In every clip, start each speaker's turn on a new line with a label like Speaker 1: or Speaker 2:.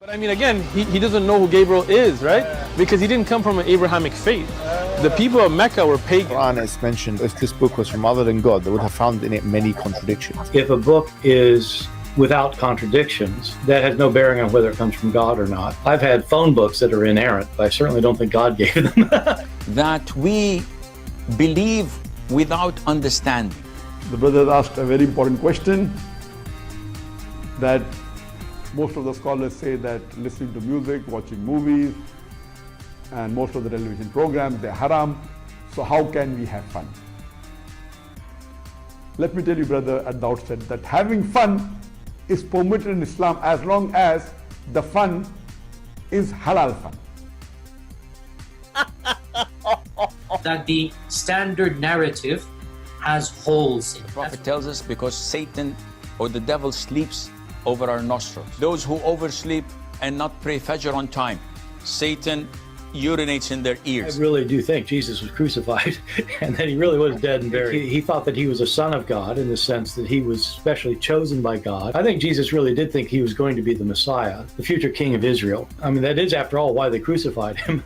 Speaker 1: But I mean, again, he doesn't know who Gabriel is, right? Because he didn't come from an Abrahamic faith. The people of Mecca were pagan.
Speaker 2: The Quran is mentioned, if this book was from other than God, they would have found in it many contradictions.
Speaker 3: If a book is without contradictions, that has no bearing on whether it comes from God or not. I've had phone books that are inerrant, but I certainly don't think God gave them.
Speaker 4: That we believe without understanding.
Speaker 5: The brother asked a very important question, that most of the scholars say that listening to music, watching movies, and most of the television programs, they're haram. So how can we have fun? Let me tell you, brother, at the outset, that having fun is permitted in Islam as long as the fun is halal fun.
Speaker 6: That the standard narrative has holes in it.
Speaker 4: The Prophet tells us because Satan or the devil sleeps over our nostrils. Those who oversleep and not pray Fajr on time, Satan urinates in their ears.
Speaker 3: I really do think Jesus was crucified and that he really was dead and buried. He thought that he was a son of God in the sense that he was specially chosen by God. I think Jesus really did think he was going to be the Messiah, the future king of Israel. I mean, that is, after all, why they crucified him.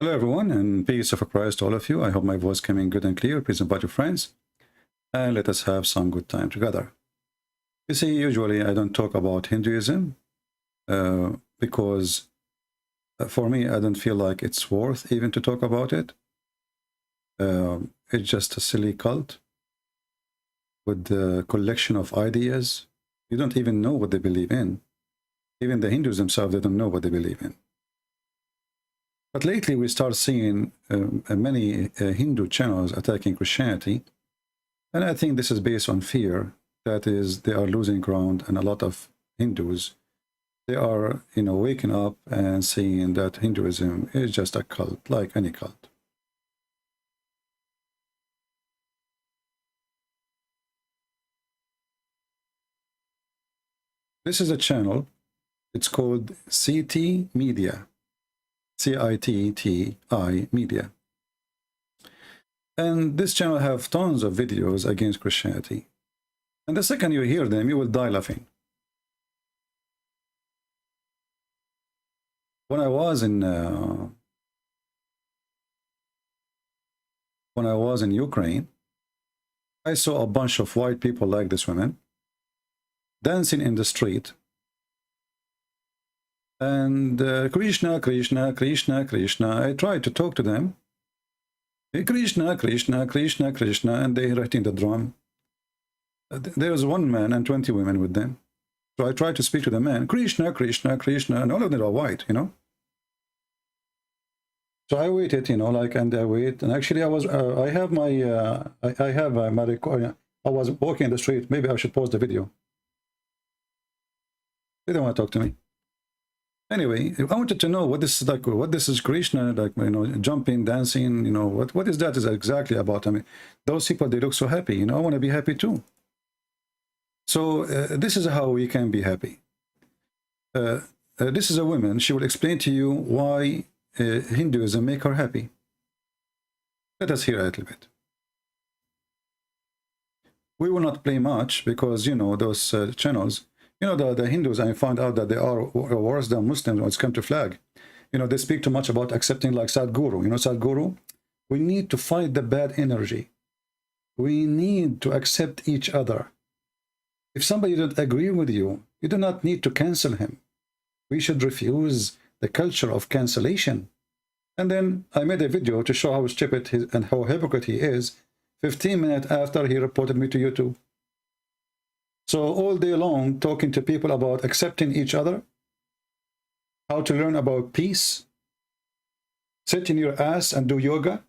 Speaker 7: Hello everyone, and peace of Christ to all of you. I hope my voice came in good and clear. Please invite your friends and let us have some good time together. You see, usually I don't talk about Hinduism because for me, I don't feel like it's worth even to talk about it. It's just a silly cult with a collection of ideas. You don't even know what they believe in. Even the Hindus themselves, they don't know what they believe in. But lately we start seeing many Hindu channels attacking Christianity. And I think this is based on fear. That is, they are losing ground, and a lot of Hindus, they are, waking up and seeing that Hinduism is just a cult, like any cult. This is a channel. It's called CT Media. CITTI Media. And this channel have tons of videos against Christianity. And the second you hear them, you will die laughing. When I was in Ukraine, I saw a bunch of white people like this woman dancing in the street. And Krishna, Krishna, Krishna, Krishna. I tried to talk to them. Krishna, Krishna, Krishna, Krishna, and they hitting the drum. There was one man and 20 women with them. So I tried to speak to the man, Krishna, Krishna, Krishna, and all of them are white, So I waited, and I wait. And actually, I was, I have my, I have my recording. I was walking in the street. Maybe I should pause the video. They don't want to talk to me. Anyway, I wanted to know what this is like. What this is Krishna, like, jumping, dancing. What is that? Is exactly about? I mean, those people, they look so happy. I want to be happy too. So this is how we can be happy. This is a woman. She will explain to you why Hinduism make her happy. Let us hear a little bit. We will not play much because those channels. The Hindus, I found out that they are worse than Muslims when it's come to flag. They speak too much about accepting like Sadhguru. Sadhguru, we need to fight the bad energy. We need to accept each other. If somebody doesn't agree with you, you do not need to cancel him. We should refuse the culture of cancellation. And then I made a video to show how stupid and how hypocrite he is 15 minutes after he reported me to YouTube. So all day long, talking to people about accepting each other, how to learn about peace, sit in your ass and do yoga.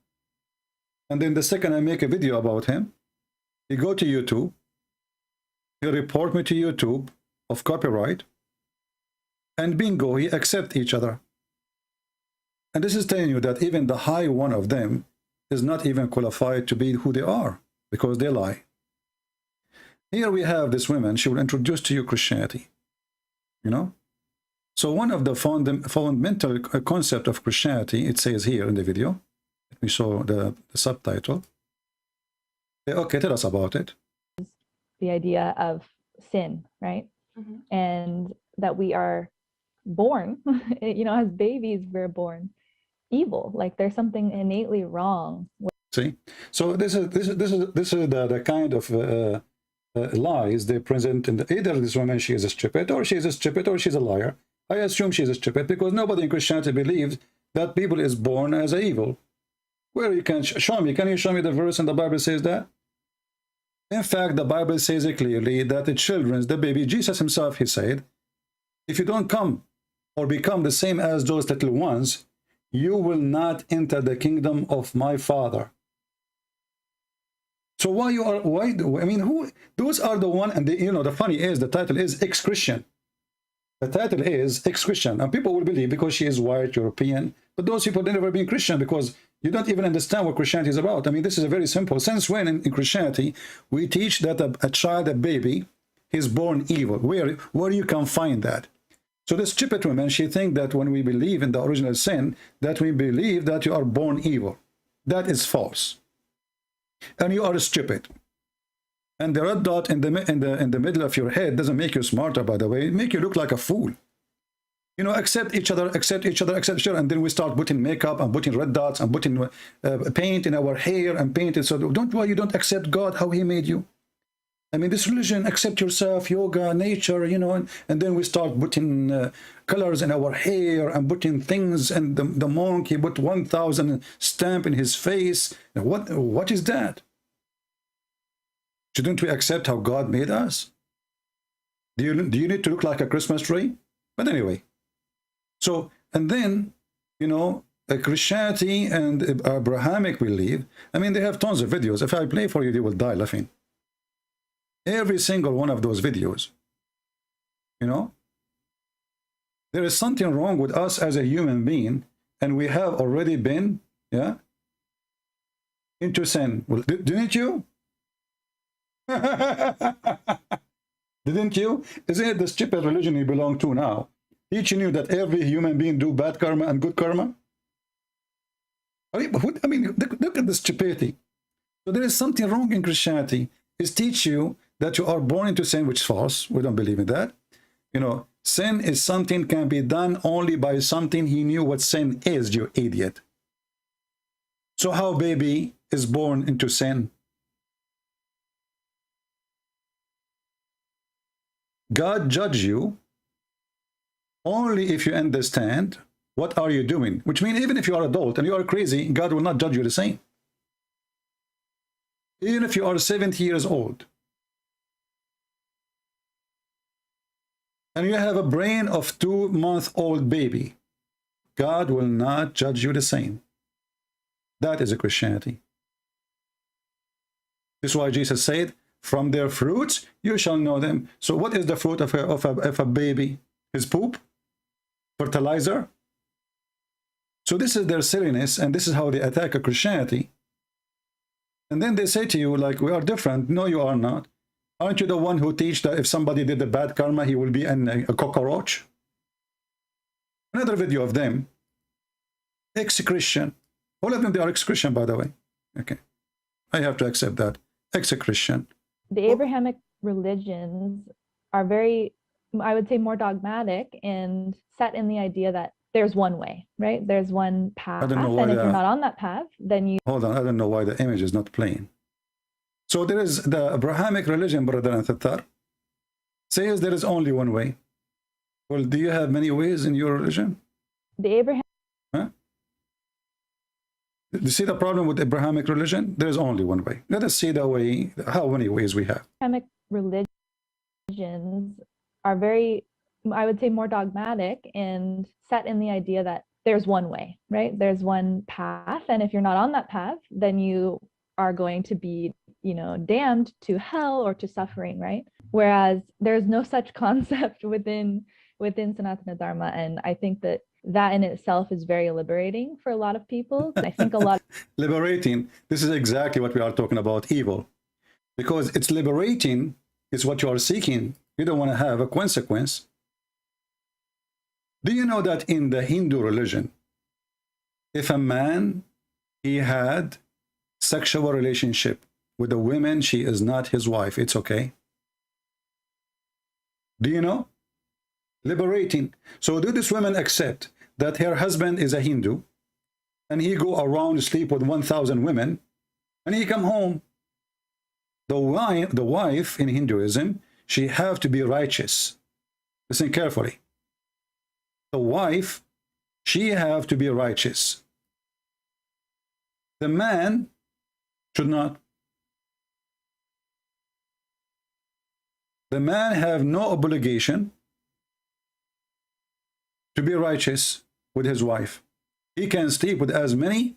Speaker 7: And then the second I make a video about him, he go to YouTube, he report me to YouTube of copyright, and bingo, he accept each other. And this is telling you that even the high one of them is not even qualified to be who they are, because they lie. Here we have this woman, she will introduce to you Christianity, So one of the fundamental concept of Christianity, it says here in the video, let me show the subtitle. Okay, tell us about it.
Speaker 8: The idea of sin, right? And that we are born, you know, as babies, we're born evil. Like there's something innately wrong.
Speaker 7: See, so this is the kind of lies they present in either this woman, she is a stupid, or she's a stupid, or she's a liar. I assume she's a stupid because nobody in Christianity believes that people is born as evil. Where you can show me? Can you show me the verse in the Bible says that? In fact, the Bible says it clearly that the children, the baby, Jesus himself, he said, if you don't come or become the same as those little ones, you will not enter the kingdom of my Father. So why I mean, who, those are the one, and you know, the funny is, the title is ex-Christian. The title is ex-Christian, and people will believe because she is white, European, but those people have never been Christian because you don't even understand what Christianity is about. I mean, this is a very simple. Since when in Christianity we teach that a child, a baby, is born evil? Where you can find that? So the stupid woman, she thinks that when we believe in the original sin, that we believe that you are born evil. That is false, and you are stupid. And the red dot in the middle of your head doesn't make you smarter, by the way. It make you look like a fool. You know, accept each other, and then we start putting makeup and putting red dots and putting paint in our hair and paint it. So why you don't accept God, how he made you? I mean, this religion, accept yourself, yoga, nature, you know, and then we start putting colors in our hair and putting things, and the monk, he put 1,000 stamp in his face. What is that? Shouldn't we accept how God made us? Do you need to look like a Christmas tree? But anyway, so, and then, you know, Christianity and Abrahamic belief, I mean, they have tons of videos. If I play for you, you will die laughing. Every single one of those videos, you know, there is something wrong with us as a human being, and we have already been, yeah, into sin. Well, didn't you? Didn't you? Isn't it the stupid religion you belong to now, teaching you that every human being do bad karma and good karma? I mean, look at the stupidity. So there is something wrong in Christianity. It's teach you that you are born into sin, which is false. We don't believe in that. You know, sin is something can be done only by something he knew what sin is, you idiot. So how baby is born into sin? God judge you only if you understand what are you doing, which means even if you are adult and you are crazy, God will not judge you the same. Even if you are 70 years old and you have a brain of 2-month-old baby, God will not judge you the same. That is a Christianity. This is why Jesus said, from their fruits you shall know them. So what is the fruit of a baby? His poop? Fertilizer? So this is their silliness, and this is how they attack a Christianity. And then they say to you, like, we are different. No, you are not. Aren't you the one who teach that if somebody did a bad karma, he will be a cockroach? Another video of them. Ex-Christian. All of them, they are ex-Christian, by the way. Okay. I have to accept that. Ex-Christian.
Speaker 8: The Abrahamic religions are very, I would say, more dogmatic and set in the idea that there's one way, right? There's one path, and if you're not on that path, then you... Hold
Speaker 7: on, I don't know why the image is not playing. So there is the Abrahamic religion, brother and Thatar, says there is only one way. Well, do you have many ways in your religion?
Speaker 8: The Abraham...
Speaker 7: Huh? You see the problem with Abrahamic religion? There is only one way. Let us see the way, how many ways we have.
Speaker 8: Abrahamic religions are very, I would say, more dogmatic and set in the idea that there's one way, right? There's one path, and if you're not on that path, then you are going to be, you know, damned to hell or to suffering, right? Whereas there's no such concept within Sanatana Dharma, and I think that in itself is very liberating for a lot of people. I think a lot
Speaker 7: liberating. This is exactly what we are talking about, evil, because it's liberating is what you are seeking. You don't want to have a consequence. Do you know that in the Hindu religion, if a man, he had sexual relationship with a woman, she is not his wife, it's okay? Do you know? Liberating. So do this woman accept that her husband is a Hindu and he go around sleep with 1,000 women and he come home? The wife in Hinduism, she have to be righteous. Listen carefully. The wife, she have to be righteous. The man should not. The man have no obligation to be righteous with his wife. He can sleep with as many,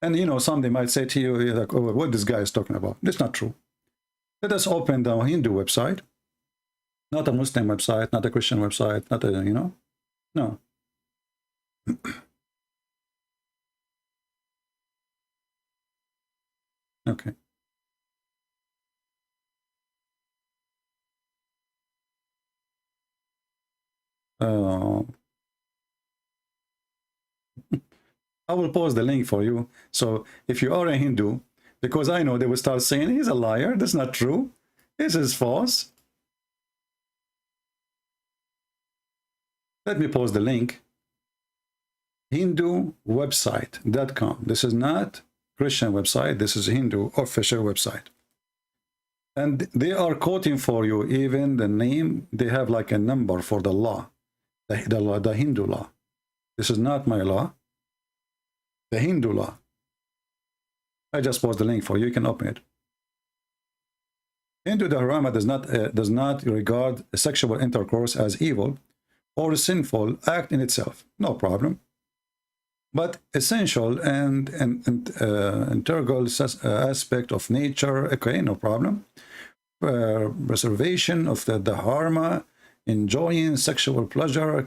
Speaker 7: and you know, somebody might say to you, like, oh, what this guy is talking about. That's not true. Let us open the Hindu website, not a Muslim website, not a Christian website, not a, you know, no. Okay. I will post the link for you. So if you are a Hindu, because I know they will start saying he's a liar, that's not true, this is false. Let me post the link. HinduWebsite.com. This is not Christian website, this is a Hindu official website. And they are quoting for you even the name, they have like a number for the law, the Hindu law. This is not my law, the Hindu law. I just post the link for you, you can open it. Hindu Dharma does not regard sexual intercourse as evil or a sinful act in itself, no problem. But essential and integral aspect of nature, okay, no problem. Preservation of the dharma, enjoying sexual pleasure,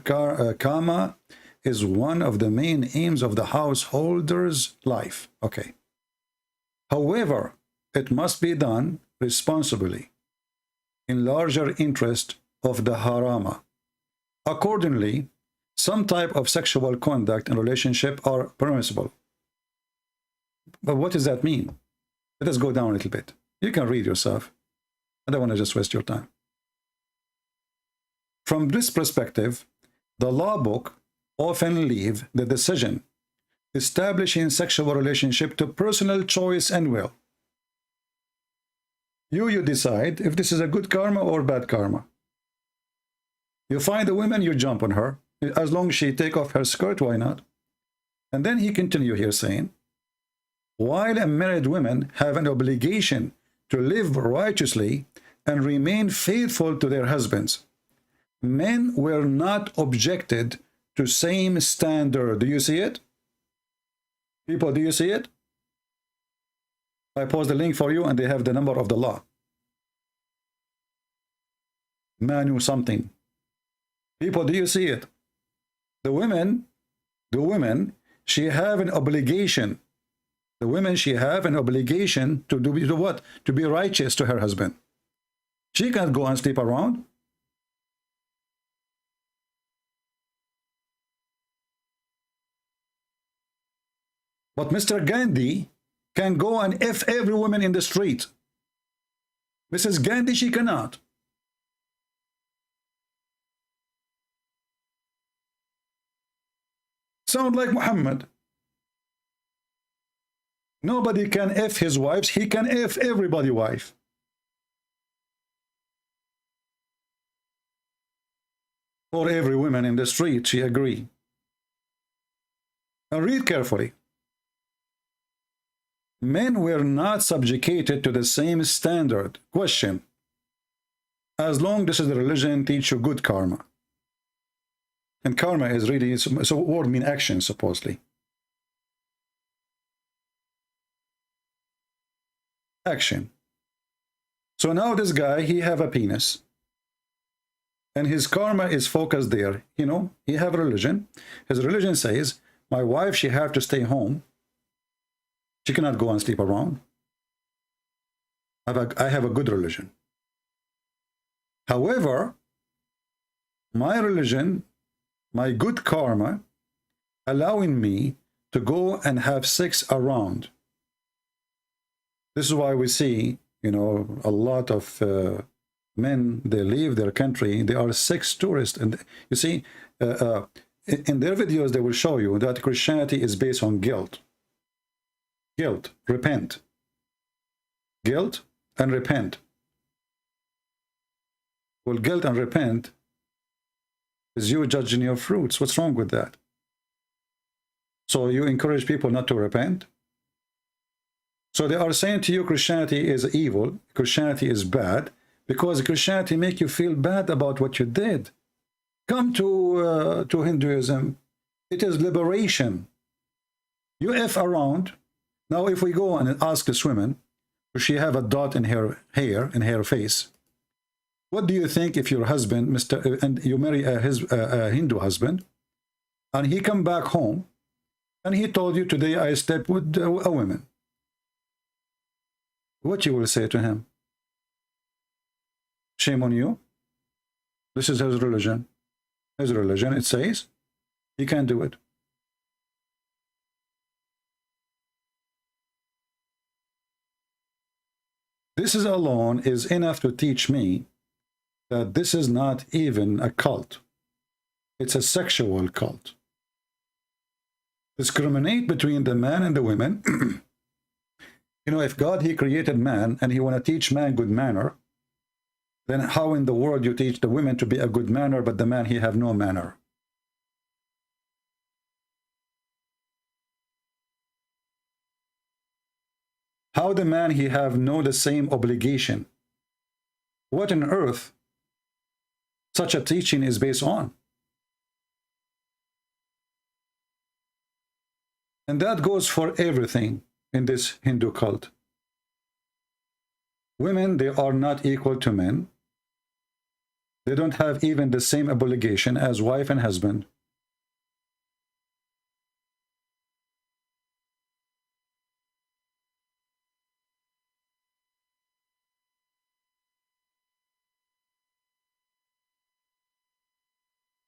Speaker 7: kama, is one of the main aims of the householder's life. Okay. However, it must be done responsibly, in larger interest of the harama. Accordingly, some type of sexual conduct and relationship are permissible. But what does that mean? Let us go down a little bit. You can read yourself. I don't want to just waste your time. From this perspective, the law book often leave the decision establishing sexual relationship to personal choice and will. You decide if this is a good karma or bad karma. You find a woman, you jump on her. As long as she take off her skirt, why not? And then he continue here saying, while a married women have an obligation to live righteously and remain faithful to their husbands, men were not objected to same standard. Do you see it? People, do you see it? I post the link for you and they have the number of the law. Manu something. People, do you see it? The women, she have an obligation. The women, she have an obligation to do what? To be righteous to her husband. She can't go and sleep around. But Mr. Gandhi can go and F every woman in the street. Mrs. Gandhi, she cannot. Sound like Muhammad. Nobody can F his wives, he can F everybody's wife. Or every woman in the street, she agree. Now read carefully. Men were not subjugated to the same standard. Question. As long as the religion teach you good karma. And karma is really, so word mean action, supposedly. Action. So now this guy, he have a penis. And his karma is focused there. You know, he have religion. His religion says, my wife, she have to stay home. She cannot go and sleep around. I have a good religion. However, my religion my good karma allowing me to go and have sex around. This is why we see, you know, a lot of men, they leave their country, they are sex tourists. And you see, in their videos, they will show you that Christianity is based on guilt. Guilt, repent. Guilt and repent. Well, guilt and repent is you judging your fruits. What's wrong with that? So you encourage people not to repent? So they are saying to you Christianity is evil, Christianity is bad, because Christianity make you feel bad about what you did. Come to Hinduism. It is liberation. You F around. Now if we go and ask this woman, does she have a dot in her hair, in her face? What do you think if your husband, and you marry a Hindu husband, and he come back home, and he told you, today I slept with a woman? What you will say to him? Shame on you. This is his religion. His religion, it says, he can't do it. This is alone is enough to teach me that this is not even a cult. It's a sexual cult. Discriminate between the man and the women. You know, if God, he created man and he want to teach man good manner, then how in the world you teach the women to be a good manner, but the man, he have no manner? How the man, he have no the same obligation? What on earth such a teaching is based on? And that goes for everything in this Hindu cult. Women, they are not equal to men. They don't have even the same obligation as wife and husband.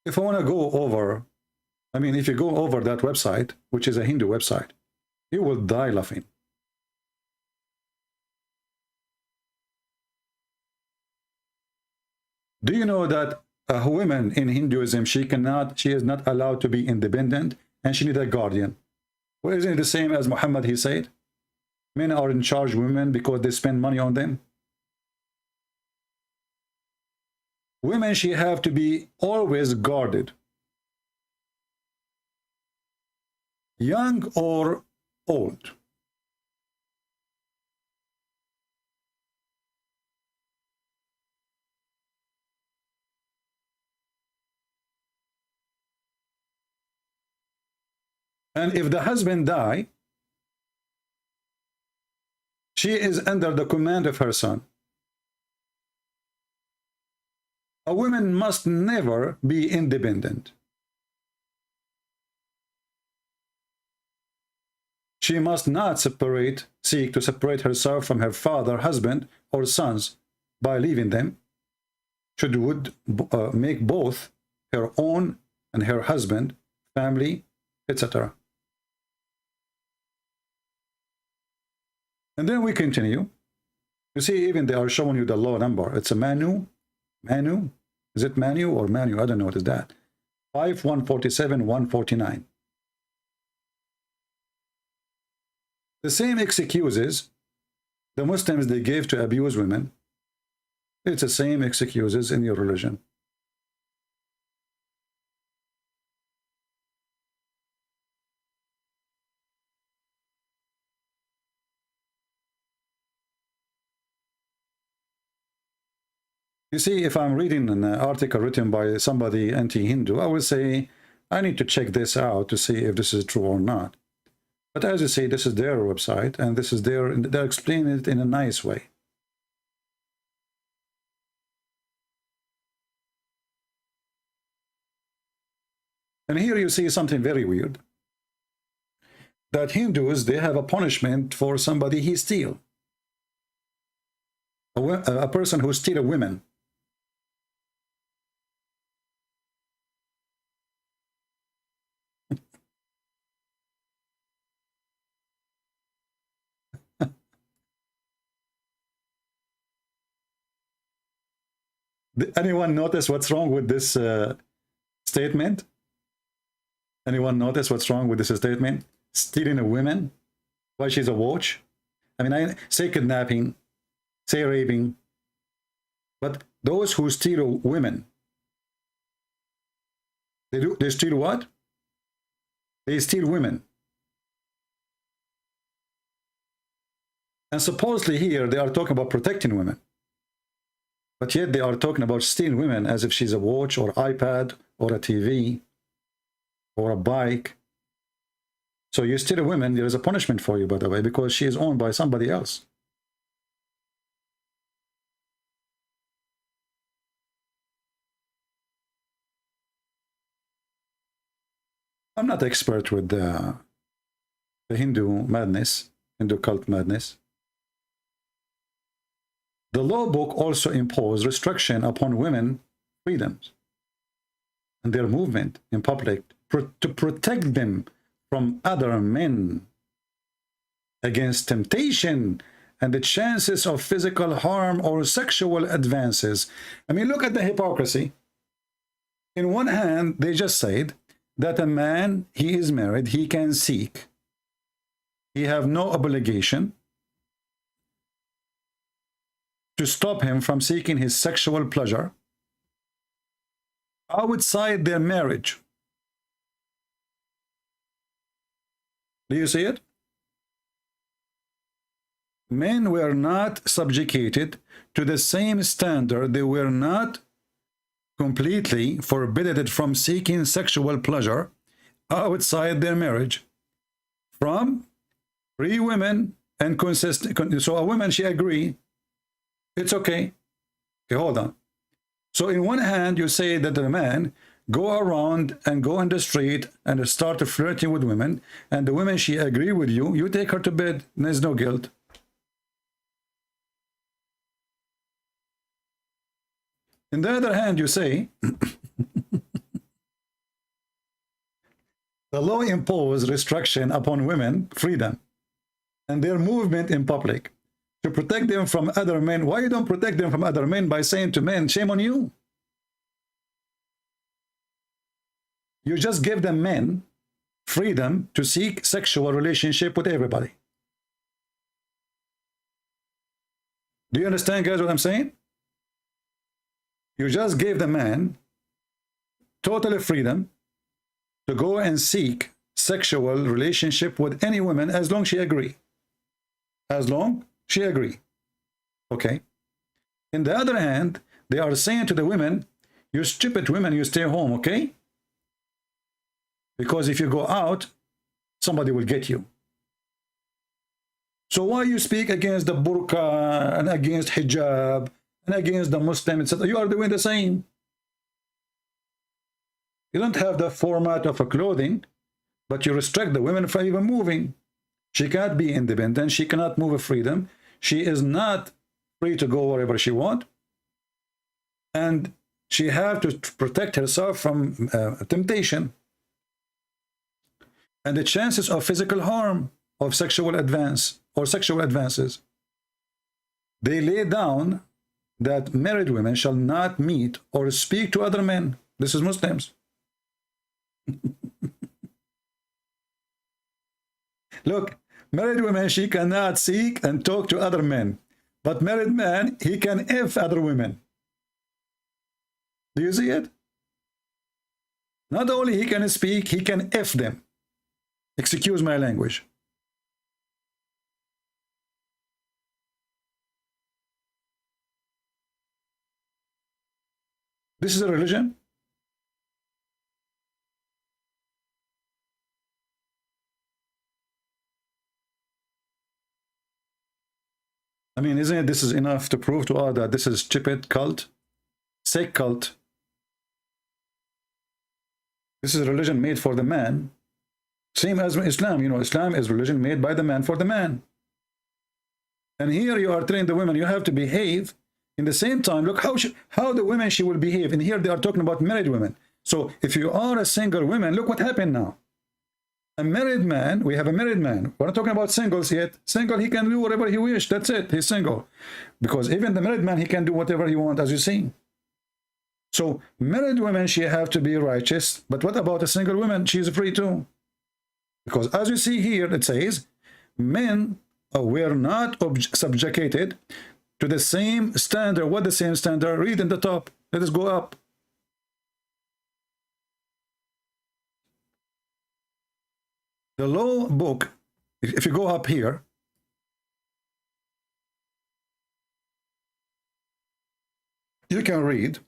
Speaker 7: If I want to go over, I mean, if you go over that website, which is a Hindu website, you will die laughing. Do you know that a woman in Hinduism, she is not allowed to be independent, and she needs a guardian? Well, isn't it the same as Muhammad, he said? Men are in charge of women because they spend money on them. Women, she have to be always guarded. Young or old. And if the husband die, she is under the command of her son. A woman must never be independent. She must not seek to separate herself from her father, husband, or sons by leaving them. She would make both her own and her husband, family, etc. And then we continue. You see, even they are showing you the law number. It's a Manu. Manu? Is it Manu or Manu? I don't know what is that. 5147-149. The same excuses the Muslims they gave to abuse women, it's the same excuses in your religion. You see, if I'm reading an article written by somebody anti-Hindu, I will say, I need to check this out to see if this is true or not. But as you see, this is their website, and this is they're explaining it in a nice way. And here you see something very weird. That Hindus, they have a punishment for somebody he steal. A person who steal a woman. Anyone notice what's wrong with this statement? Anyone notice what's wrong with this statement? Stealing a woman? Why she's a watch? I mean, I say kidnapping, say raping, but those who steal women, they steal what? They steal women. And supposedly here they are talking about protecting women. But yet they are talking about stealing women as if she's a watch or iPad or a TV or a bike. So you steal a woman, there is a punishment for you, by the way, because she is owned by somebody else. I'm not expert with the Hindu madness, Hindu cult madness. The law book also imposed restriction upon women freedoms and their movement in public to protect them from other men against temptation and the chances of physical harm or sexual advances. I mean, look at the hypocrisy. In one hand, they just said that a man, he is married, he can seek. He have no obligation to stop him from seeking his sexual pleasure outside their marriage. Do you see it? Men were not subjugated to the same standard. They were not completely forbidden from seeking sexual pleasure outside their marriage from free women and consistent. So a woman, she agreed, it's okay. Okay, hold on. So in one hand, you say that the man go around and go on the street and start flirting with women, and the women, she agree with you, you take her to bed, there's no guilt. On the other hand, you say the law imposed restriction upon women freedom and their movement in public to protect them from other men. Why you don't protect them from other men by saying to men, shame on you? You just give them men freedom to seek sexual relationship with everybody. Do you understand, guys, what I'm saying? You just gave the man total freedom to go and seek sexual relationship with any woman as long as she agree. As long she agree. Okay. In the other hand, they are saying to the women, you stupid women, you stay home, okay? Because if you go out, somebody will get you. So why you speak against the burqa and against hijab and against the Muslim, etc.? You are doing the same. You don't have the format of a clothing, but you restrict the women from even moving. She can't be independent. She cannot move with freedom. She is not free to go wherever she wants. And she have to protect herself from temptation and the chances of physical harm, of sexual advance or sexual advances. They lay down that married women shall not meet or speak to other men. This is Muslims. Look, married women, she cannot seek and talk to other men. But married man, he can F other women. Do you see it? Not only he can speak, he can F them. Excuse my language. This is a religion? I mean, isn't it, this is enough to prove to us that this is stupid cult, sick cult. This is a religion made for the man. Same as Islam, you know, Islam is religion made by the man for the man. And here you are telling the women you have to behave. In the same time, look how the women she will behave. And here they are talking about married women. So if you are a single woman, look what happened now. A married man, we have a married man. We're not talking about singles yet. Single, he can do whatever he wishes. That's it. He's single. Because even the married man, he can do whatever he wants, as you see. So married women, she have to be righteous. But what about a single woman? She is free too. Because as you see here, it says, men were not subjugated to the same standard. What the same standard? Read in the top. Let us go up. The law book, if you go up here, you can read,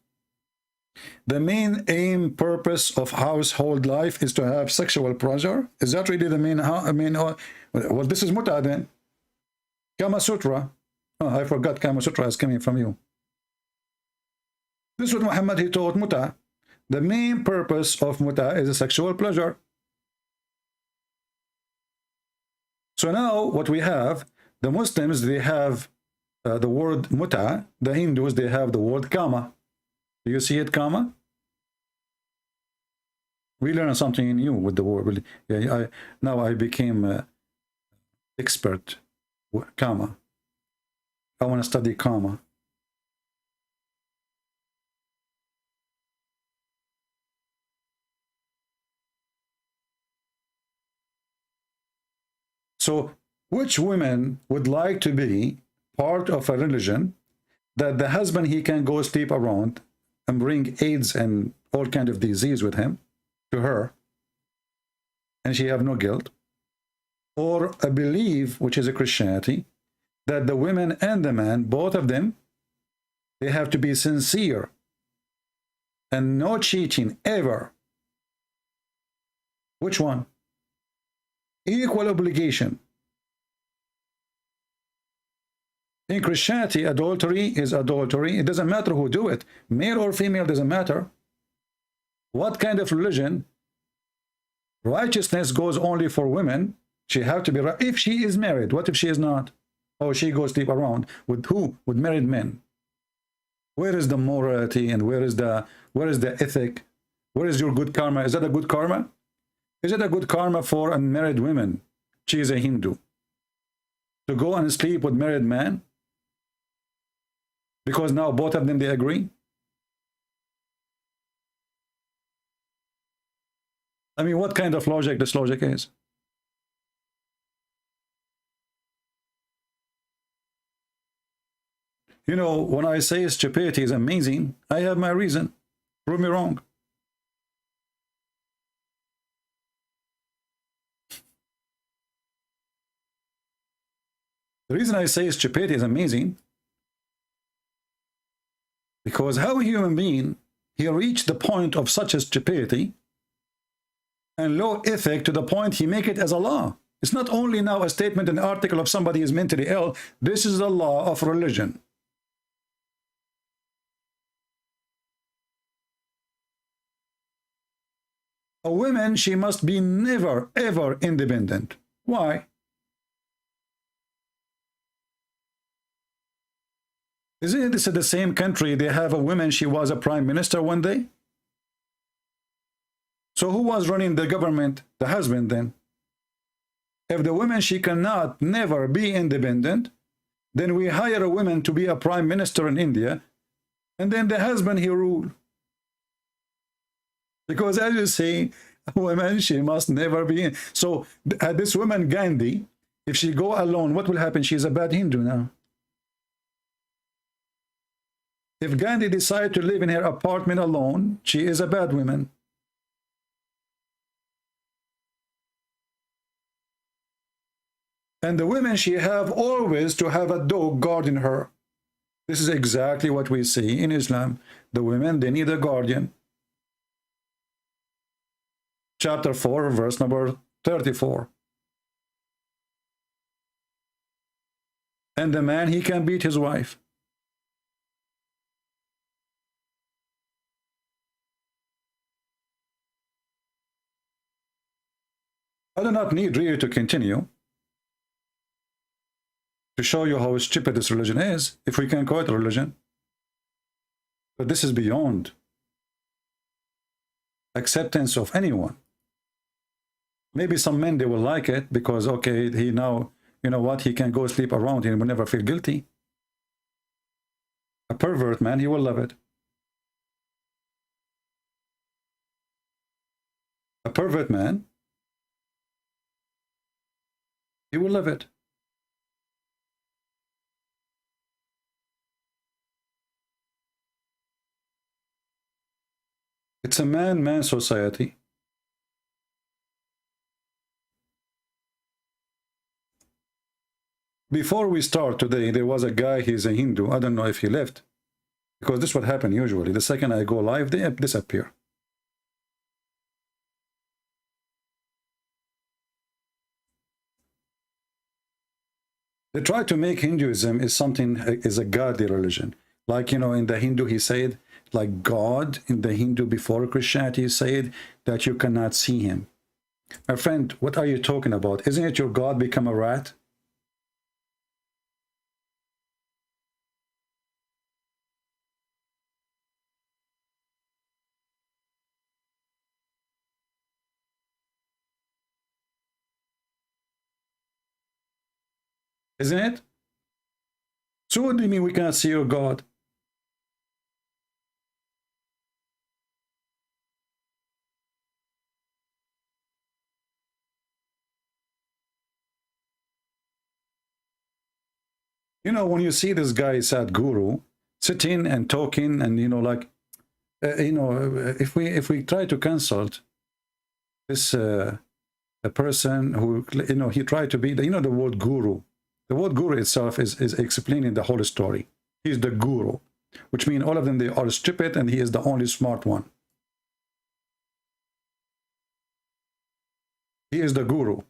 Speaker 7: the main aim, purpose of household life is to have sexual pleasure. Is that really the main? Well, this is Muta then. Kama Sutra. Oh, I forgot Kama Sutra is coming from you. This is what Muhammad, he taught Muta. The main purpose of Muta is a sexual pleasure. So now what we have, the Muslims, they have the word Muta. The Hindus, they have the word Kama. Do you see it, Kama? We learn something new with the word. Yeah, now I became expert. Kama. I want to study Kama. So, which women would like to be part of a religion that the husband, he can go sleep around and bring AIDS and all kind of disease with him to her, and she have no guilt? Or a belief, which is a Christianity, that the women and the man, both of them, they have to be sincere and no cheating ever. Which one? Equal obligation. In Christianity, adultery is adultery. It doesn't matter who do it. Male or female, doesn't matter. What kind of religion? Righteousness goes only for women. She have to be right. If she is married, what if she is not? Or she goes sleep around with who? With married men. Where is the morality and where is the ethic? Where is your good karma? Is that a good karma? Is it a good karma for unmarried women? She is a Hindu. To go and sleep with married men? Because now both of them, they agree? I mean, what kind of logic this logic is? You know, when I say stupidity is amazing, I have my reason. Prove me wrong. The reason I say stupidity is amazing, because how a human being, he reached the point of such a stupidity and low ethic to the point he make it as a law. It's not only now a statement, an article of somebody is mentally ill. This is the law of religion. A woman, she must be never, ever independent. Why? Isn't this the same country they have a woman, she was a prime minister one day? So who was running the government? The husband then. If the woman, she cannot never be independent, then we hire a woman to be a prime minister in India, and then the husband, he rule. Because as you say, a woman, she must never be. So this woman, Gandhi, if she go alone, what will happen? She's a bad Hindu now. If Gandhi decided to live in her apartment alone, she is a bad woman. And the women, she have always to have a dog guarding her. This is exactly what we see in Islam. The women, they need a guardian. Chapter 4, verse number 34. And the man, he can beat his wife. I do not need really to continue to show you how stupid this religion is, if we can call it a religion. But this is beyond acceptance of anyone. Maybe some men, they will like it because, okay, he now, you know what, he can go sleep around, he will never feel guilty. A pervert man, he will love it. a pervert man, he will live it. It's a man-man society. Before we start today, there was a guy, he's a Hindu. I don't know if he left. Because this is what happened usually. The second I go live, they disappear. They try to make Hinduism is something, is a godly religion. Like, you know, in the Hindu, he said, like God in the Hindu before Christianity said that you cannot see him. My friend, what are you talking about? Isn't it your God become a rat? Isn't it? So what do you mean we cannot see your God? You know, when you see this guy, Sadhguru, sitting and talking, and you know, like, if we try to consult this a person who, you know, he tried to be, you know, the word guru. The word guru itself is explaining the whole story. He's the guru, which means all of them, they are stupid, and he is the only smart one. He is the guru.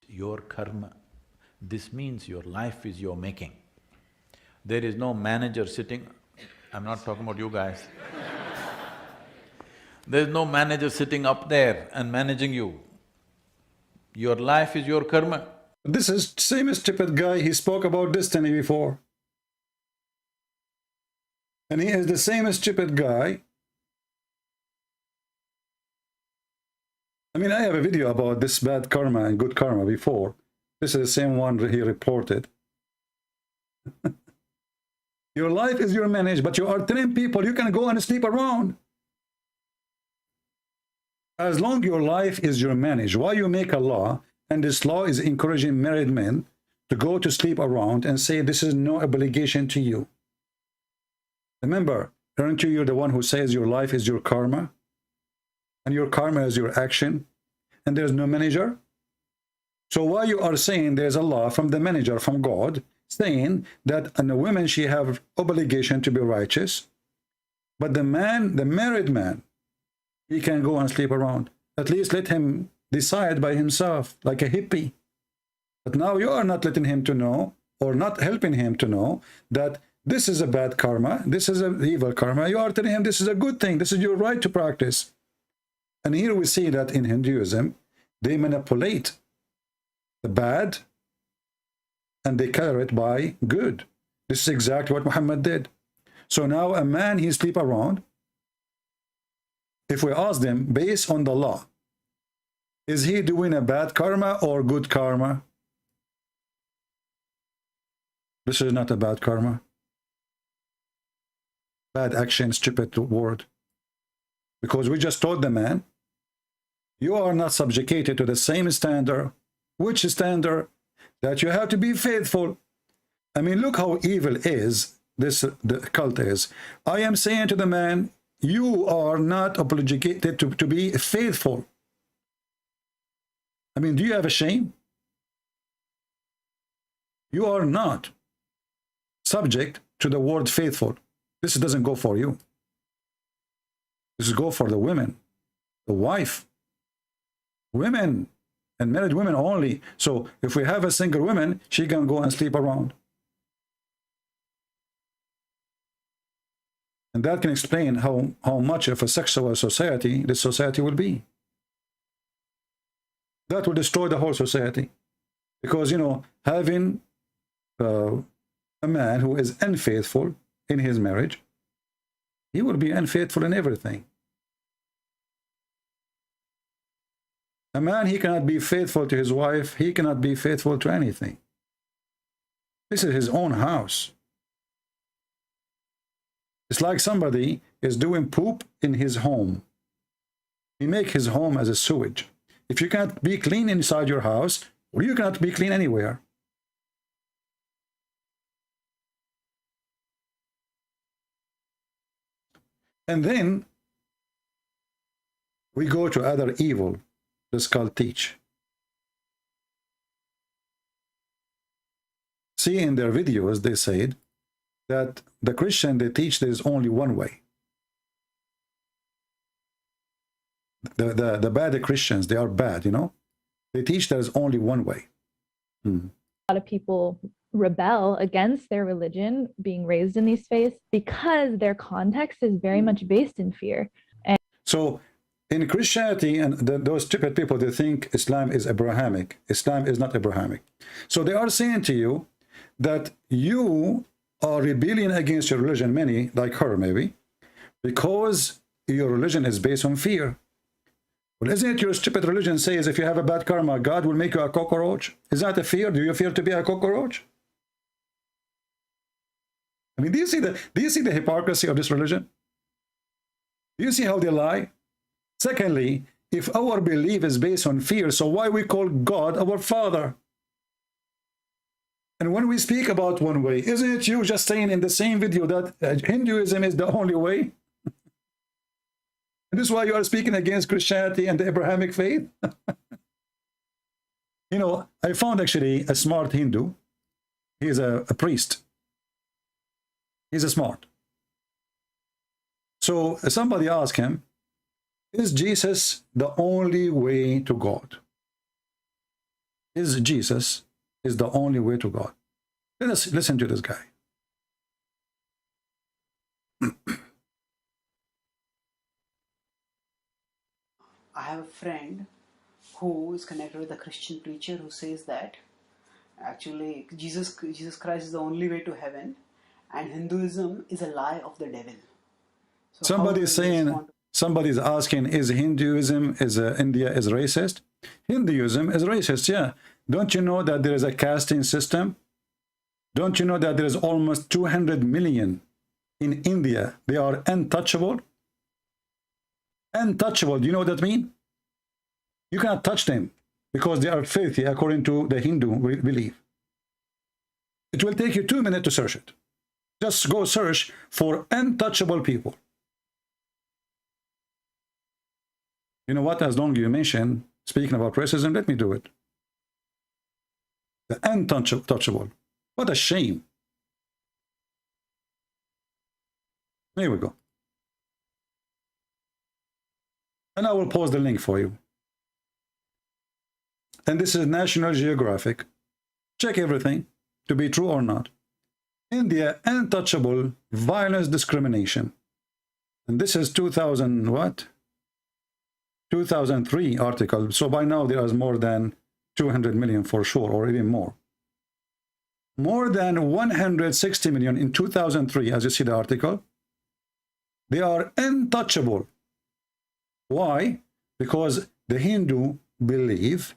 Speaker 9: Your karma. This means your life is your making. There is no manager sitting, I'm not talking about you guys. There's no manager sitting up there and managing you. Your life is your karma.
Speaker 7: This is same stupid guy, he spoke about destiny before. And he is the same stupid guy. I mean, I have a video about this bad karma and good karma before. This is the same one he reported. Your life is your managed, but you are telling people you can go and sleep around. As long your life is your managed, why you make a law, and this law is encouraging married men to go to sleep around and say this is no obligation to you. Remember, aren't you the one who says your life is your karma? And your karma is your action, and there's no manager? So why you are saying there's a law from the manager, from God, saying that and the woman, she have obligation to be righteous, but the man, the married man, he can go and sleep around. At least let him decide by himself, like a hippie. But now you are not letting him to know, or not helping him to know, that this is a bad karma, this is an evil karma. You are telling him this is a good thing, this is your right to practice. And here we see that in Hinduism, they manipulate the bad and they color it by good. This is exactly what Muhammad did. So now a man, he sleep around. If we ask them, based on the law, is he doing a bad karma or good karma? This is not a bad karma. Bad action, stupid word. Because we just told the man, you are not subjugated to the same standard. Which standard? That you have to be faithful. I mean, look how evil is this, the cult is. I am saying to the man, you are not obligated to be faithful. I mean, do you have a shame? You are not subject to the word faithful. This doesn't go for you. This is go for the women, the wife, women, and married women only. So if we have a single woman, she can go and sleep around. And that can explain how much of a sexual society this society will be. That will destroy the whole society. Because, you know, having a man who is unfaithful in his marriage, he will be unfaithful in everything. A man, he cannot be faithful to his wife. He cannot be faithful to anything. This is his own house. It's like somebody is doing poop in his home. He make his home as a sewage. If you can't be clean inside your house, you cannot be clean anywhere. And then we go to other evil the skull teach. See, in their videos, they said that the Christian, they teach there is only one way. The bad Christians, they are bad, you know. They teach there is only one way.
Speaker 8: A lot of people rebel against their religion, being raised in these faiths, because their context is very much based in fear. And
Speaker 7: so in Christianity, and those stupid people, they think Islam is Abrahamic. Islam is not Abrahamic. So they are saying to you that you are rebelling against your religion, many, like her maybe, because your religion is based on fear. Well, isn't it your stupid religion says if you have a bad karma, God will make you a cockroach? Is that a fear? Do you fear to be a cockroach? I mean, do you see the hypocrisy of this religion? Do you see how they lie? Secondly, if our belief is based on fear, so why we call God our Father? And when we speak about one way, isn't it you just saying in the same video that Hinduism is the only way? And this is why you are speaking against Christianity and the Abrahamic faith? You know, I found actually a smart Hindu. He's a priest. He's a smart. So somebody asked him, is Jesus the only way to God? Is Jesus is the only way to God? Let us listen to this guy.
Speaker 10: I have a friend who is connected with a Christian preacher who says that actually Jesus Christ is the only way to heaven and Hinduism is a lie of the devil. So
Speaker 7: somebody is saying, somebody is asking, is Hinduism, is India is racist? Hinduism is racist, yeah. Don't you know that there is a casting system? Don't you know that there is almost 200 million in India? They are untouchable. Untouchable, do you know what that means? You cannot touch them because they are filthy according to the Hindu belief. It will take you 2 minutes to search it. Just go search for untouchable people. You know what? As long as you mention, speaking about racism, let me do it. The untouchable. What a shame. There we go. And I will post the link for you. And this is National Geographic. Check everything to be true or not. India, untouchable violence discrimination. And this is 2000 what? 2003 article. So by now there is more than 200 million for sure, or even more. More than 160 million in 2003, as you see the article. They are untouchable. Why? Because the Hindu believe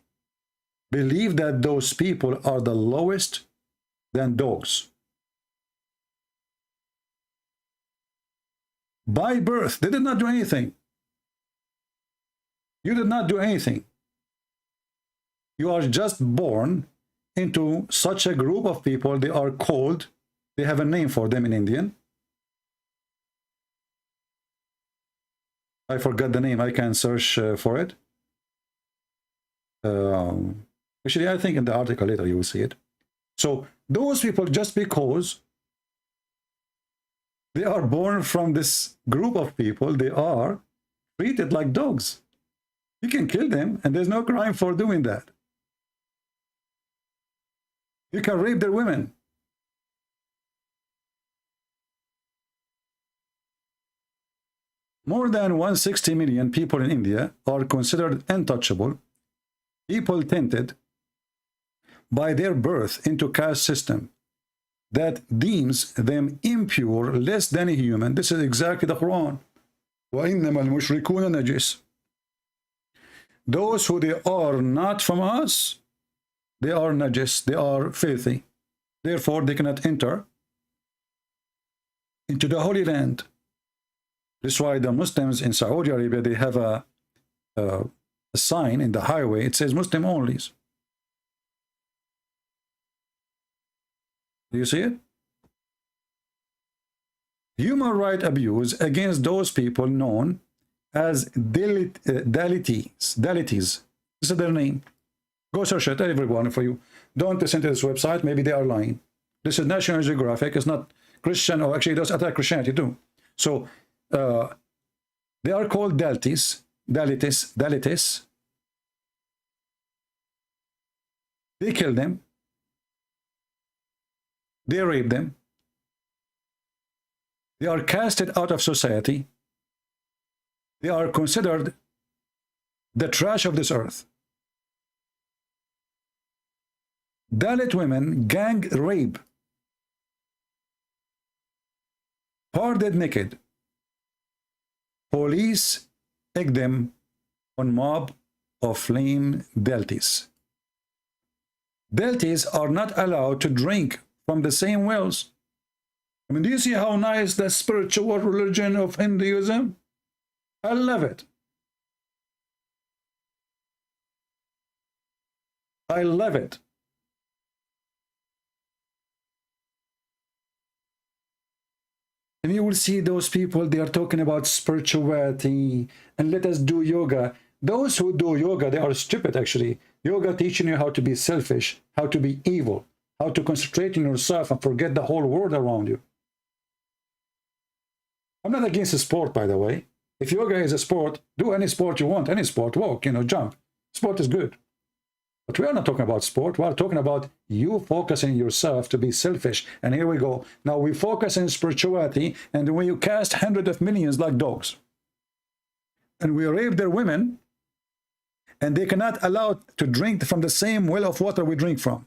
Speaker 7: that those people are the lowest than dogs. By birth, they did not do anything. You did not do anything. You are just born into such a group of people. They are called, they have a name for them in Indian. I forgot the name. I can search for it. Actually, I think in the article later you will see it. So those people, just because they are born from this group of people, they are treated like dogs. You can kill them, and there's no crime for doing that. You can rape their women. More than 160 million people in India are considered untouchable, people tainted by their birth into caste system that deems them impure, less than a human. This is exactly the Quran. وَإِنَّمَا الْمُشْرِكُونَ نَجِسٌ. Those who they are not from us, they are najis, they are filthy. Therefore, they cannot enter into the Holy Land. That's why the Muslims in Saudi Arabia, they have a sign in the highway. It says Muslim only. Do you see it? Human right abuse against those people known as Dalitis. This is their name. Go search it, everyone, for you. Don't listen to this website. Maybe they are lying. This is National Geographic. It's not Christian, or actually it does attack Christianity too. So they are called Dalitis. They kill them. They rape them. They are casted out of society. They are considered the trash of this earth. Dalit women gang rape, parted naked. Police egg them on mob of flame Dalitis. Dalitis are not allowed to drink from the same wells. I mean, do you see how nice the spiritual religion of Hinduism? I love it. I love it. And you will see those people, they are talking about spirituality and let us do yoga. Those who do yoga, they are stupid actually. Yoga teaching you how to be selfish, how to be evil, how to concentrate on yourself and forget the whole world around you. I'm not against the sport, by the way. If yoga is a sport, do any sport you want, any sport, walk, jump. Sport is good. But we are not talking about sport. We are talking about you focusing yourself to be selfish. And here we go. Now we focus on spirituality, and when you cast hundreds of millions like dogs, and we rape their women, and they cannot allow to drink from the same well of water we drink from.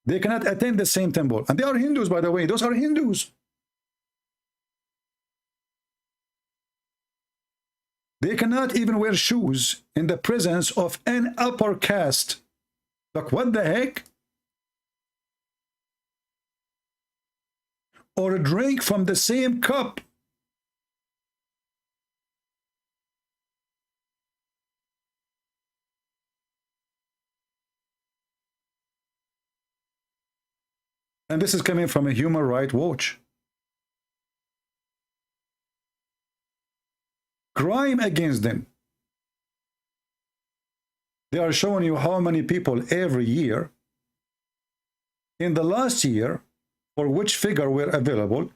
Speaker 7: They cannot attend the same temple. And they are Hindus, by the way. Those are Hindus. They cannot even wear shoes in the presence of an upper caste. Like, what the heck? Or drink from the same cup. And this is coming from a Human Rights Watch. Crime against them. They are showing you how many people every year. In the last year, for which figure were available,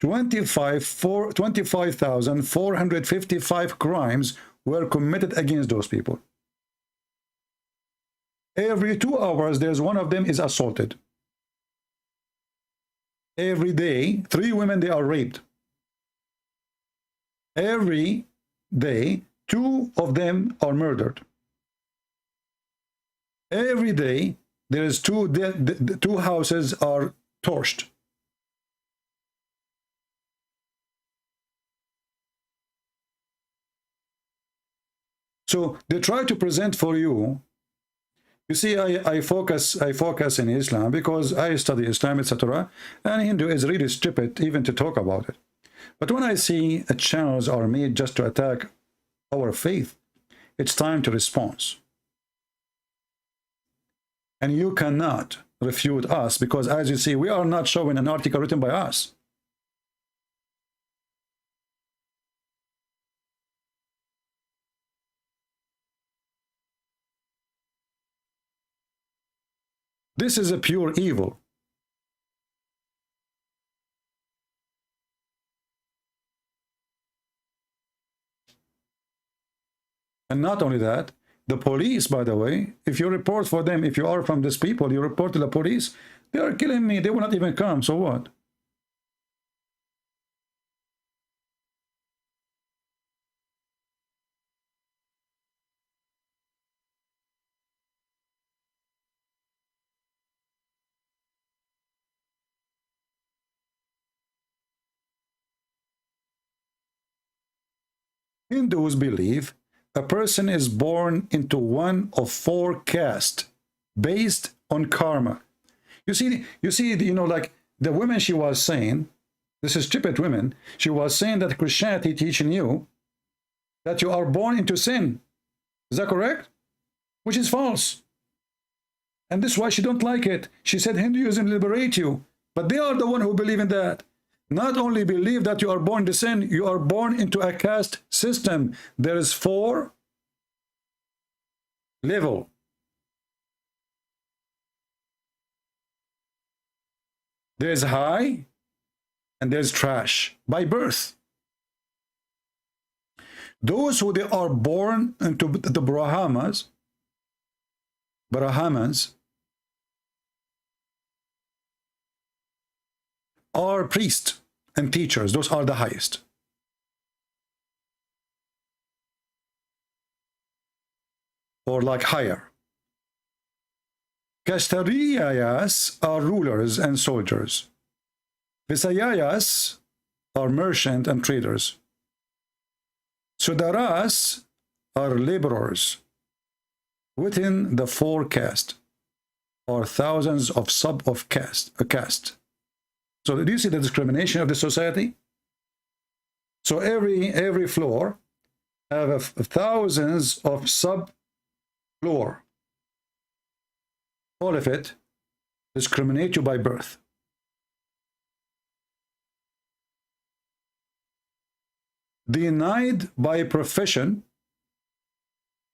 Speaker 7: 25,455 crimes were committed against those people. Every 2 hours, there's one of them is assaulted. Every day, 3 women, they are raped. Every day, 2 of them are murdered. Every day, there is 2 houses are torched. So they try to present for you. You see, I focus in Islam because I study Islam, etc. And Hindu is really stupid even to talk about it. But when I see channels are made just to attack our faith, it's time to respond. And you cannot refute us because, as you see, we are not showing an article written by us. This is a pure evil. And not only that, the police, by the way, if you report for them, if you are from these people, you report to the police, they are killing me, they will not even come, so what? Hindus believe a person is born into one of 4 castes based on karma. You see, you know, like the women she was saying, this is stupid women, she was saying that Christianity teaching you that you are born into sin. Is that correct? Which is false. And this is why she don't like it. She said Hinduism liberate you. But they are the one who believe in that. Not only believe that you are born to sin, you are born into a caste system. There is 4 levels. There's high and there's trash by birth. Those who they are born into the Brahmans are priests and teachers. Those are the highest. Or like higher. Kastariyas are rulers and soldiers. Visayas are merchants and traders. Sudaras are laborers. Within the 4 castes are thousands of caste. So do you see the discrimination of the society? So every floor have thousands of sub-floor. All of it discriminate you by birth. Denied by profession,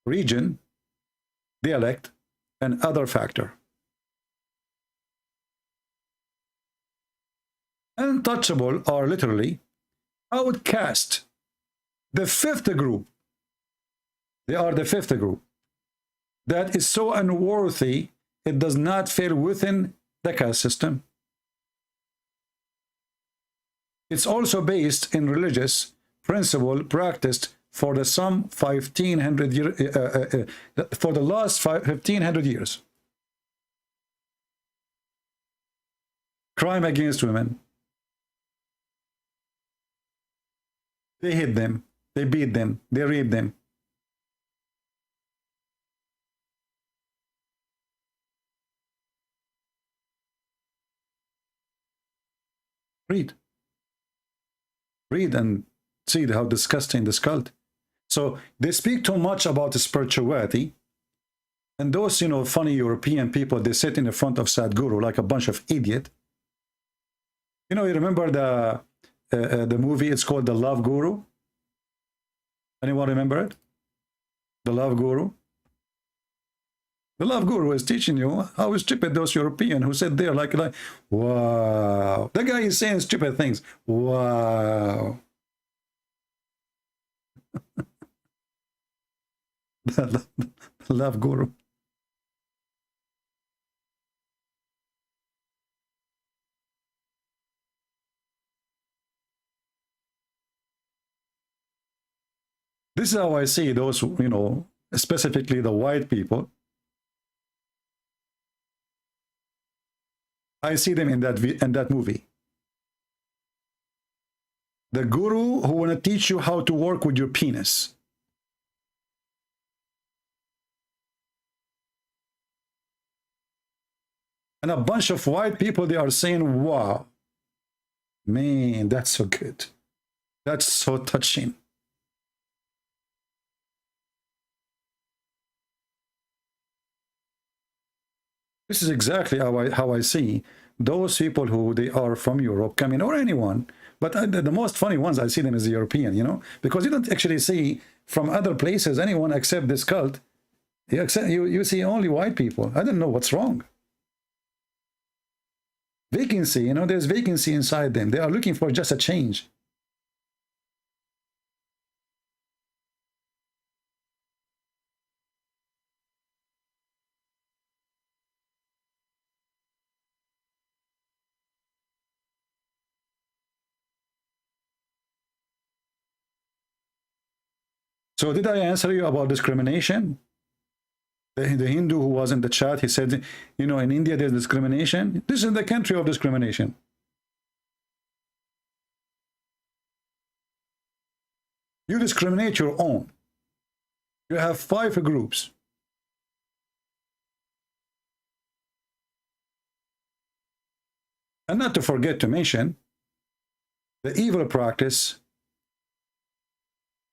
Speaker 7: region, dialect, and other factor. Untouchable are literally outcast. The 5th group. They are the 5th group. That is so unworthy, it does not fall within the caste system. It's also based in religious principle practiced for the some 1500 years, for the last 1500 years. Crime against women. They hit them, they beat them, they rape them. Read and see how disgusting this cult. So they speak too much about spirituality, and those, you know, funny European people, they sit in the front of Sadhguru like a bunch of idiot. You know, you remember the movie? It's called The Love Guru. Anyone remember it? The Love Guru. The Love Guru is teaching you how stupid those Europeans who sit there like, wow. The guy is saying stupid things. Wow. The Love Guru. This is how I see those, you know, specifically the white people. I see them in that movie. The guru who want to teach you how to work with your penis. And a bunch of white people, they are saying, wow, man, that's so good. That's so touching. This is exactly how I see those people who they are from Europe coming, or anyone. But the most funny ones, I see them as the European, you know, because you don't actually see from other places anyone except this cult. You see only white people. I don't know what's wrong. Vacancy, you know, there's vacancy inside them. They are looking for just a change. So did I answer you about discrimination? The Hindu who was in the chat, he said, you know, in India there's discrimination. This is the country of discrimination. You discriminate your own. You have 5 groups. And not to forget to mention the evil practice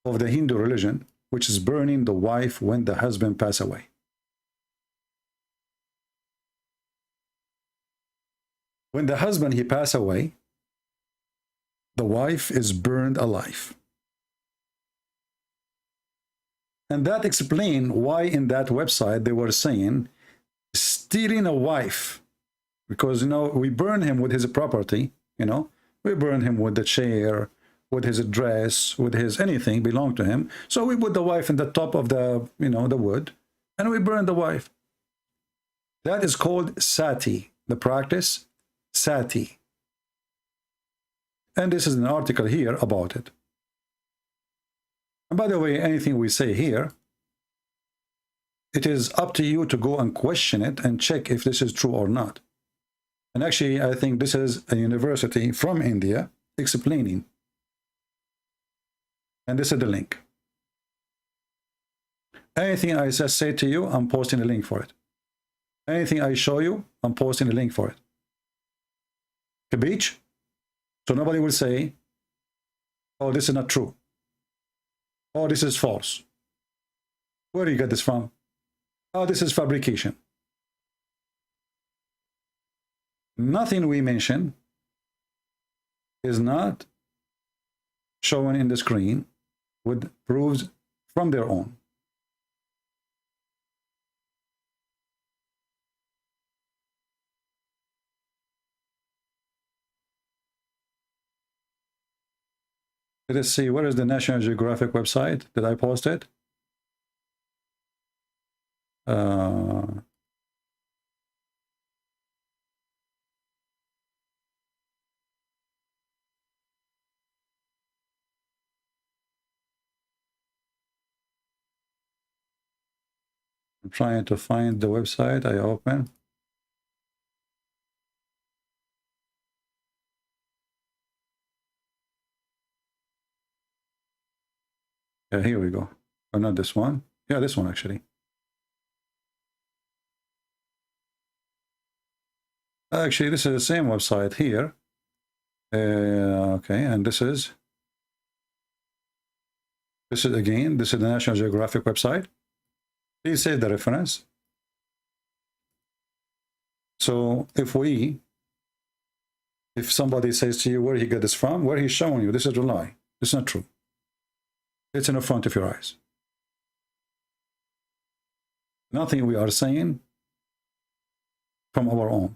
Speaker 7: of the Hindu religion, which is burning the wife when the husband passes away. When the husband he pass away, the wife is burned alive. And that explains why in that website they were saying stealing a wife, because, you know, we burn him with his property, you know, we burn him with the chair, with his dress, with his anything belong to him. So we put the wife in the top of the, you know, the wood, and we burn the wife. That is called sati, the practice sati. And this is an article here about it. And by the way, anything we say here, it is up to you to go and question it and check if this is true or not. And actually, I think this is a university from India explaining. And this is the link. Anything I just say to you, I'm posting a link for it. Anything I show you, I'm posting a link for it. Capiche? So nobody will say, oh, this is not true. Oh, this is false. Where do you get this from? Oh, this is fabrication. Nothing we mention is not shown in the screen with proofs from their own. Let us see, where is the National Geographic website? Did I post it? I'm trying to find the website I open. Yeah, here we go. Oh, not this one. Yeah, this one actually. Actually, this is the same website here. Okay, and this is again, this is the National Geographic website. Please save the reference. So if somebody says to you where he got this from, where he's showing you, this is a lie. It's not true. It's in the front of your eyes. Nothing we are saying from our own.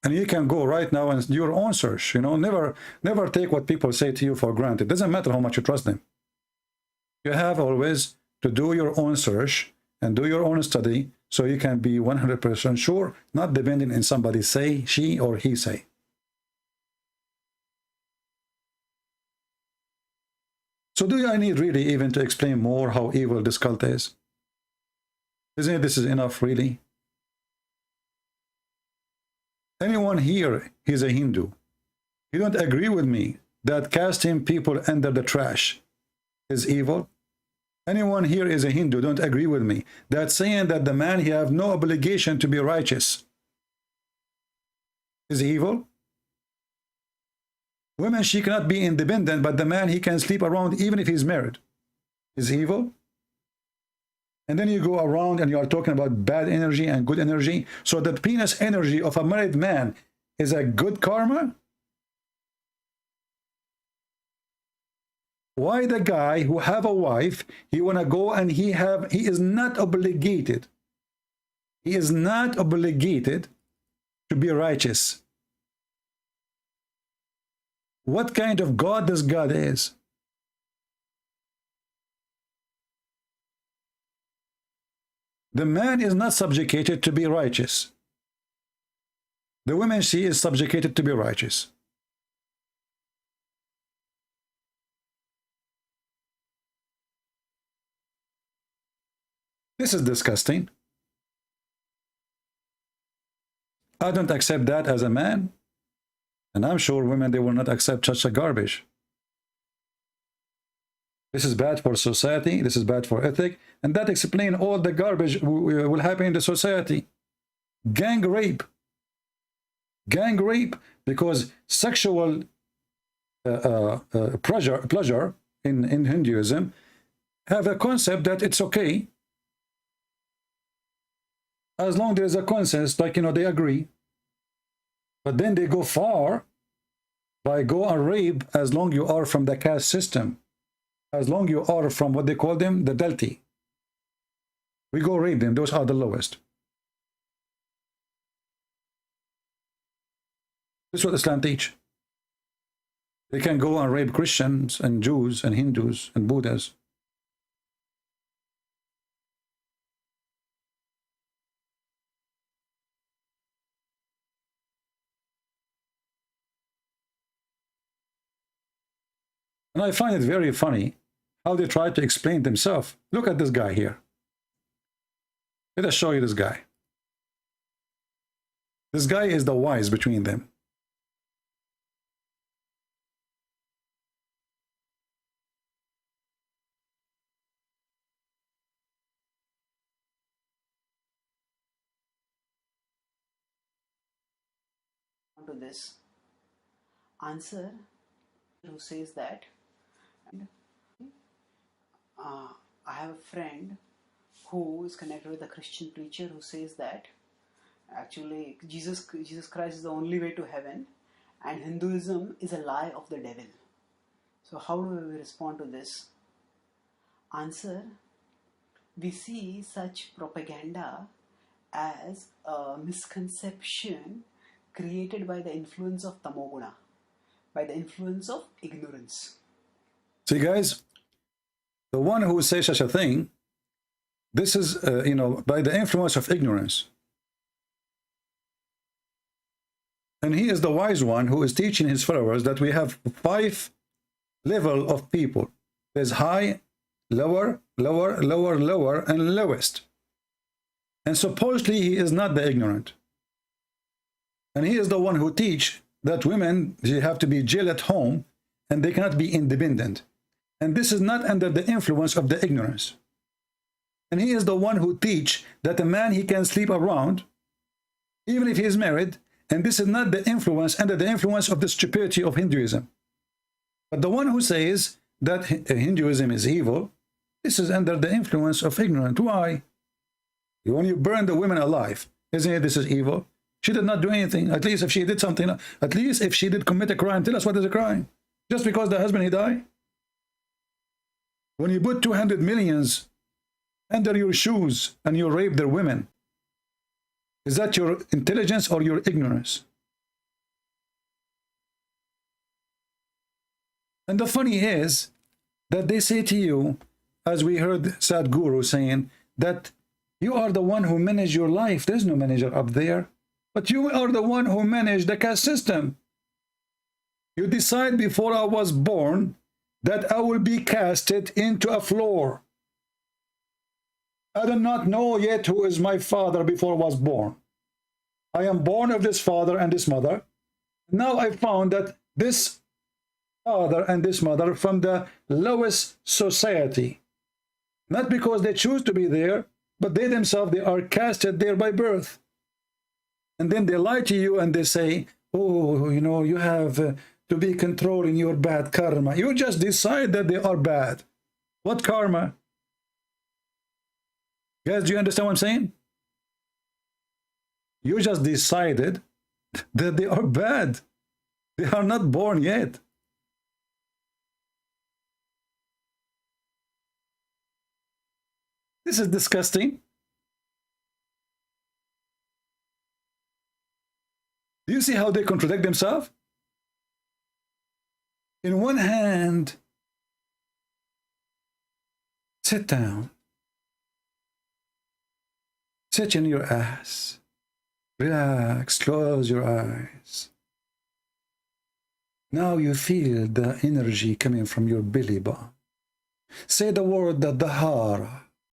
Speaker 7: And you can go right now and do your own search. You know, never take what people say to you for granted. It doesn't matter how much you trust them. You have always to do your own search and do your own study so you can be 100% sure, not depending on somebody say, she or he say. So do I need really even to explain more how evil this cult is? Isn't it this is enough really? Anyone here is a Hindu. You don't agree with me that casting people under the trash is evil? Anyone here is a Hindu, don't agree with me that saying that the man he have no obligation to be righteous is evil? Women, she cannot be independent, but the man he can sleep around even if he's married is evil? And then you go around and you are talking about bad energy and good energy. So the penis energy of a married man is a good karma? Why the guy who have a wife, he want to go and he is not obligated. He is not obligated to be righteous. What kind of God this God is? The man is not subjugated to be righteous. The woman, she is subjugated to be righteous. This is disgusting. I don't accept that as a man. And I'm sure women, they will not accept such a garbage. This is bad for society. This is bad for ethic. And that explains all the garbage will happen in the society. Gang rape. gang rape, because sexual pleasure in Hinduism have a concept that it's okay as long there's a consensus, like, you know, they agree. But then they go far by go and rape as long you are from the caste system, as long you are from what they call them, the Delti. We go rape them, those are the lowest. This is what Islam teach. They can go and rape Christians and Jews and Hindus and Buddhas. And I find it very funny how they try to explain themselves. Look at this guy here. Let us show you this guy. This guy is the wise between them.
Speaker 10: To this answer, who says that I have a friend who is connected with a Christian preacher who says that actually Jesus Christ is the only way to heaven and Hinduism is a lie of the devil. So how do we respond to this? Answer, we see such propaganda as a misconception created by the influence of tamoguna, by the influence of ignorance.
Speaker 7: See, guys, the one who says such a thing, this is, you know, by the influence of ignorance. And he is the wise one who is teaching his followers that we have 5 levels of people. There's high, lower, lower, lower, lower, and lowest. And supposedly he is not the ignorant. And he is the one who teach that women, they have to be jailed at home and they cannot be independent. And this is not under the influence of the ignorance. And he is the one who teach that a man, he can sleep around, even if he is married. And this is not the influence, under the influence of the stupidity of Hinduism. But the one who says that Hinduism is evil, this is under the influence of ignorance. Why? When you burn the women alive, isn't it this is evil? She did not do anything. At least if she did something, at least if she did commit a crime, tell us what is a crime. Just because the husband, he died? When you put 200 millions under your shoes and you rape their women, is that your intelligence or your ignorance? And the funny is that they say to you, as we heard Sadhguru saying, that you are the one who manage your life. There's no manager up there. But you are the one who managed the caste system. You decide before I was born that I will be casted into a floor. I do not know yet who is my father before I was born. I am born of this father and this mother. Now I found that this father and this mother from the lowest society. Not because they choose to be there, but they themselves, they are casted there by birth. And then they lie to you and they say, oh, you know, you have to be controlling your bad karma. You just decide that they are bad. What karma? Guys, do you understand what I'm saying? You just decided that they are bad. They are not born yet. This is disgusting. Do you see how they contradict themselves? In one hand, sit down. Sit in your ass. Relax, close your eyes. Now you feel the energy coming from your belly button. Say the word, the Dahara.